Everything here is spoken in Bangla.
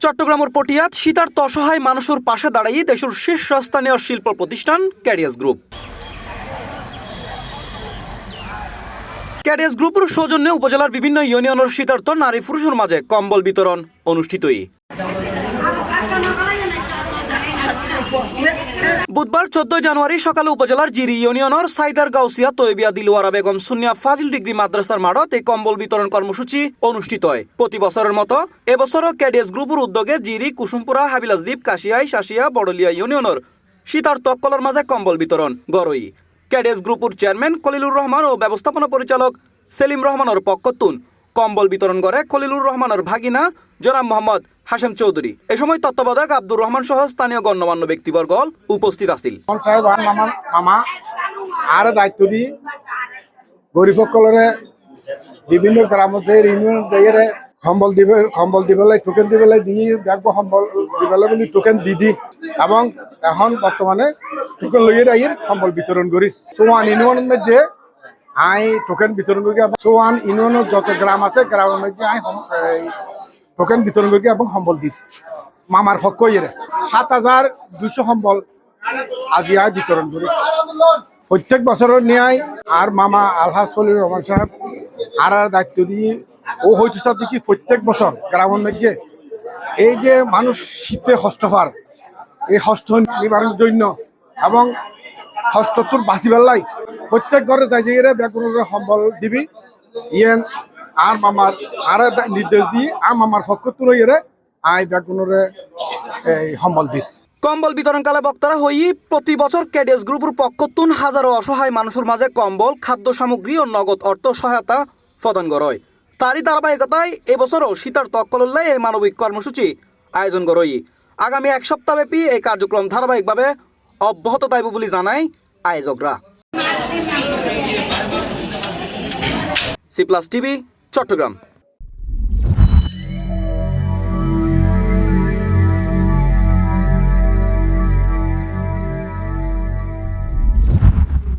চট্টগ্রামের পটিয়াত শীতার্ত অসহায় মানুষের পাশে দাঁড়িয়ে দেশের শীর্ষস্থানীয় শিল্প প্রতিষ্ঠান ক্যাডিয়াস গ্রুপ। ক্যাডিয়াস গ্রুপের সৌজন্যে উপজেলার বিভিন্ন ইউনিয়নের শীতার্ত নারী পুরুষের মাঝে কম্বল বিতরণ অনুষ্ঠিতই। বুধবার 14 জানুয়ারি সকালে উপজেলার জিরি ইউনিয়নের সাইদার গাউসিয়া তৈবিয়া দিলওয়ারা বেগম সুনিয়া ফাজিল ডিগ্রি মাদ্রাসার মাঠত এই কম্বল বিতরণ কর্মসূচি অনুষ্ঠিত হয়। প্রতি বছরের মতো এবছরও ক্যাডিয়াস গ্রুপের উদ্যোগে জিরি, কুসুমপুরা, হাবিলাসদ্বীপ, কাশিয়াই, শাসিয়া, বড়লিয়া ইউনিয়নের শীতার্ত অক্কলের মাঝে কম্বল বিতরণ গড়ই। ক্যাডিয়াস গ্রুপের চেয়ারম্যান খলিলুর রহমান ও ব্যবস্থাপনা পরিচালক সেলিম রহমানের পক্ষতুন কম্বল বিতরণ করে খলিলুর রহমানের ভাগিনা জনাব মোহাম্মদ হাশেম চৌধুরী। এ সময় তত্ত্বাবধায়ক আব্দুর রহমান সহ স্থানীয় গণ্যমান্য ব্যক্তিবর্গ উপস্থিত আছিল। মামা আর দায়িত্ব দি গরিব সকলরে বিভিন্ন গ্রাম ইউনিয়ন যাইয়ে কম্বল দিবেলাই টোকেন দিবেলাই দিয়ে দেখবো কম্বল দিবেলাই বলে টোকেন দি এবং এখন বর্তমানে টোকেন লইয়ে আইয়ের কম্বল বিতরণ করি। সোয়ান ইউনিয়নের মধ্যে আই টোকেন বিতরণ করি। সোয়ান ইউনিয়নের যত গ্রাম আছে গ্রামের মধ্যে আই টোকেন বিতরণ করি এবং কম্বল দিই মামার পক্ষ ইয়ে 7,200 কম্বল আজি আয় বিতরণ করি। প্রত্যেক বছরের ন্যায় আর মামা আলহাজ খলিলুর রহমান সাহেব আর দায়িত্ব দিয়ে ও হয়তো সাথে কি প্রত্যেক বছর গ্রামের মধ্যে এই যে মানুষ শীতে হস্তফার এই হস্ত নিবারণের জন্য এবং হস্ততুর বাঁচি বেলাই প্রত্যেক ঘরে যাই যাই ব্যাগুনের কম্বল দিবি ইয়েন আর মামার আর নির্দেশ দিয়ে আর মামার পক্ষ তুলে আয় ব্যাগুনের এই কম্বল দিই। কম্বল বিতরণকালে বক্তারা হই প্রতি বছর ক্যাডিয়াস গ্রুপের পক্ষতুন হাজারো অসহায় মানুষের মাঝে কম্বল, খাদ্য সামগ্রী ও নগদ অর্থ সহায়তা প্রদান করয়। তারই ধারাবাহিকতায় এবছরও শীতার্ত অক্কলল্লাই এই মানবিক কর্মসূচি আয়োজন করই। আগামী এক সপ্তাহব্যাপী এই কার্যক্রম ধারাবাহিকভাবে অব্যাহত থাকবে বলে জানায় আয়োজকরা। C+ TV, Chittagong.